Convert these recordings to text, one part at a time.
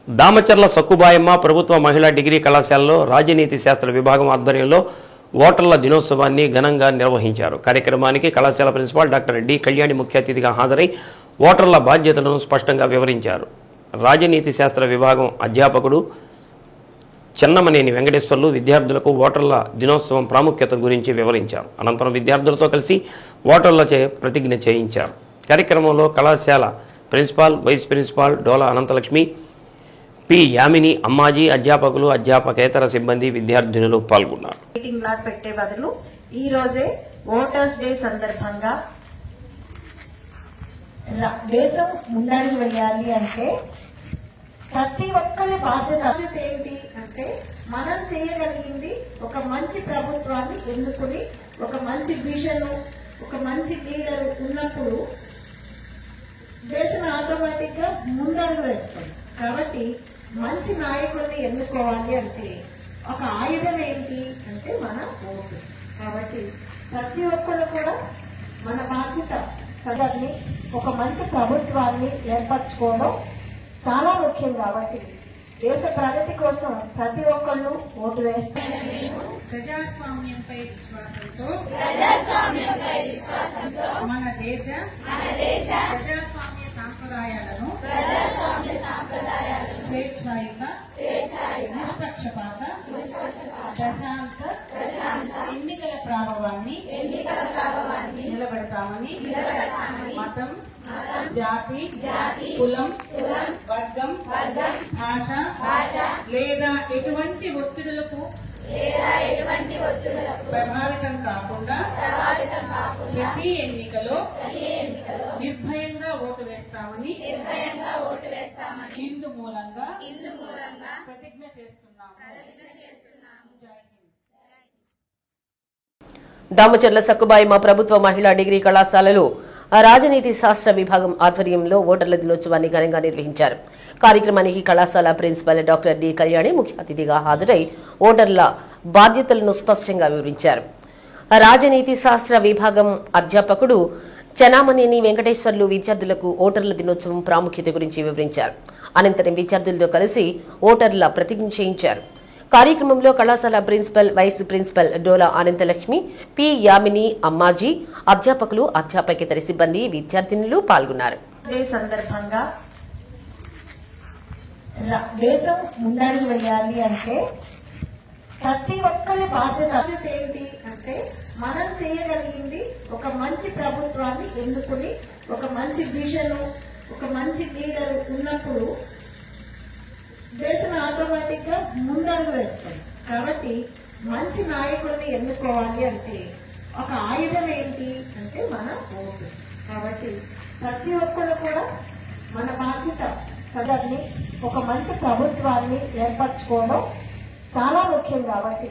దామచర్ల సక్కుబాయమ్మ ప్రభుత్వ మహిళా డిగ్రీ కళాశాలలో రాజనీతి శాస్త్ర విభాగం ఆధ్వర్యంలో ఓటర్ల దినోత్సవాన్ని ఘనంగా నిర్వహించారు. కార్యక్రమానికి కళాశాల ప్రిన్సిపాల్ డాక్టర్ డి కళ్యాణి ముఖ్య అతిథిగా హాజరై ఓటర్ల బాధ్యతలను స్పష్టంగా వివరించారు. రాజనీతి శాస్త్ర విభాగం అధ్యాపకుడు చెన్నమనేని వెంకటేశ్వర్లు విద్యార్థులకు ఓటర్ల దినోత్సవం ప్రాముఖ్యత గురించి వివరించారు. అనంతరం విద్యార్థులతో కలిసి ఓటర్లచే ప్రతిజ్ఞ చేయించారు. కార్యక్రమంలో కళాశాల ప్రిన్సిపాల్, వైస్ ప్రిన్సిపాల్ డోలా అనంతలక్ష్మి, పి యామిని, అమ్మాజీ, అధ్యాపకులు, అధ్యాపకేతర సిబ్బంది, విద్యార్థినులు పాల్గొన్నారు. మీటింగ్ లాగా పెట్టే బదులు ఈ రోజే ఓటర్స్ డే సందర్భంగా దేశం ముందడుగు వేయాలి అంటే ప్రతి ఒక్కరి బాధ్యత ఏంటి అంటే మనం చేయగలిగింది ఒక మంచి ప్రభుత్వాన్ని ఎన్నుకుని ఒక మంచి విజన్, ఒక మంచి లీడర్ ఉన్నప్పుడు దేశం ఆటోమేటిక్ గా ముందడుగు వేస్తుంది. కాబట్టి మంచి నాయకుడిని ఎన్నుకోవాలి అంటే ఒక ఆయుధం ఏంటి అంటే మన ఓటు. కాబట్టి ప్రతి ఒక్కరు కూడా మన బాధ్యత సదర్ని ఒక మంచి ప్రభుత్వాన్ని ఏర్పరచుకోవడం చాలా ముఖ్యం. కాబట్టి దేశ ప్రగతి కోసం ప్రతి ఒక్కళ్ళు ఓటు వేస్తారు. ప్రజాస్వామ్యంపై విశ్వాసంతో మన దేశ ప్రజాస్వామ్య సాంప్రదాయాలను స్వేచ్ఛాయుత, నిష్పక్షపాత, ప్రశాంత ఎన్నికల ప్రాభవాన్ని నిలబెడతామని మతం, జాతి, కులం, వర్గం, భాష లేదా ఎటువంటి ఒత్తిడులకు ప్రభావితం కాకుండా ప్రతి ఎన్నికలో నిర్భయంగా ఓటు వేస్తామని ఇందు మూలంగా ప్రతిజ్ఞ చేస్తున్నాము. దామచర్ల సక్కుబాయమ్మ ప్రభుత్వ మహిళా డిగ్రీ కళాశాలలో రాజనీతి శాస్త్ర విభాగం ఆధ్వర్యంలో ఓటర్ల దినోత్సవాన్ని ఘనంగా నిర్వహించారు. కార్యక్రమానికి కళాశాల ప్రిన్సిపల్ డాక్టర్ డి కళ్యాణి ముఖ్య అతిథిగా హాజరై ఓటర్ల బాధ్యతలను స్పష్టంగా వివరించారు. రాజనీతి శాస్త్ర విభాగం అధ్యాపకుడు చెన్నమనేని వెంకటేశ్వర్లు విద్యార్థులకు ఓటర్ల దినోత్సవం ప్రాముఖ్యత గురించి వివరించారు. అనంతరం విద్యార్థులతో కలిసి ఓటర్ల ప్రతిజ్ఞ చేయించారు. కార్యక్రమంలో కళాశాల ప్రిన్సిపల్, వైస్ ప్రిన్సిపల్ డోలా అనంతలక్ష్మి, పి యామిని, అమ్మాజీ, అధ్యాపకులు, అధ్యాపకేతర సిబ్బంది, విద్యార్థినులు పాల్గొన్నారు. సందర్భంగా దేశం ముందడుగు వేయాలి అంటే ప్రతి ఒక్కరి బాధ్యత ఏంటి అంటే మనం చేయగలిగింది ఒక మంచి ప్రభుత్వాన్ని ఎన్నుకుని ఒక మంచి విజన్, ఒక మంచి లీడర్ ఉన్నప్పుడు దేశం ఆటోమేటిక్ గా ముందడుగు వేస్తుంది. కాబట్టి మంచి నాయకుడిని ఎన్నుకోవాలి అంటే ఒక ఆయుధం ఏంటి అంటే మన ఓటు. కాబట్టి ప్రతి ఒక్కరు కూడా మన బాధ్యత సదర్ని ఒక మంచి ప్రభుత్వాన్ని ఏర్పరచుకోవడం చాలా ముఖ్యం. కాబట్టి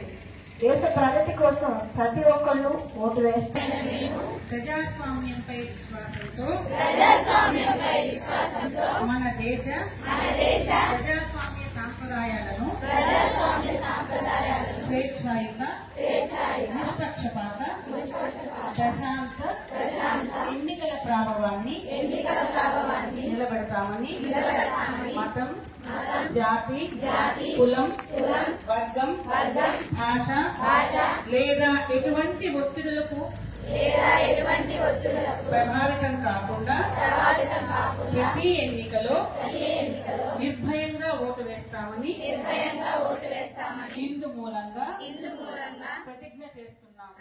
దేశ ప్రగతి కోసం ప్రతి ఒక్కళ్ళు ఓటు వేస్తారు. ప్రజాస్వామ్యంపై విశ్వాసంతో మన దేశ ప్రజాస్వామ్య సాంప్రదాయాలను స్వేచ్ఛాయుత, నిష్పక్షపాత, ప్రశాంత ఎన్నికల ప్రాభవాన్ని నిలబెడతామని మతం, జాతి, కులం, వర్గం, భాష లేదా ఎటువంటి ఒత్తిడులకు ప్రభావితం కాకుండా ప్రతి ఎన్నికలో నిర్భయంగా ఓటు వేస్తామని ఇందు మూలంగా ప్రతిజ్ఞ చేస్తున్నాము.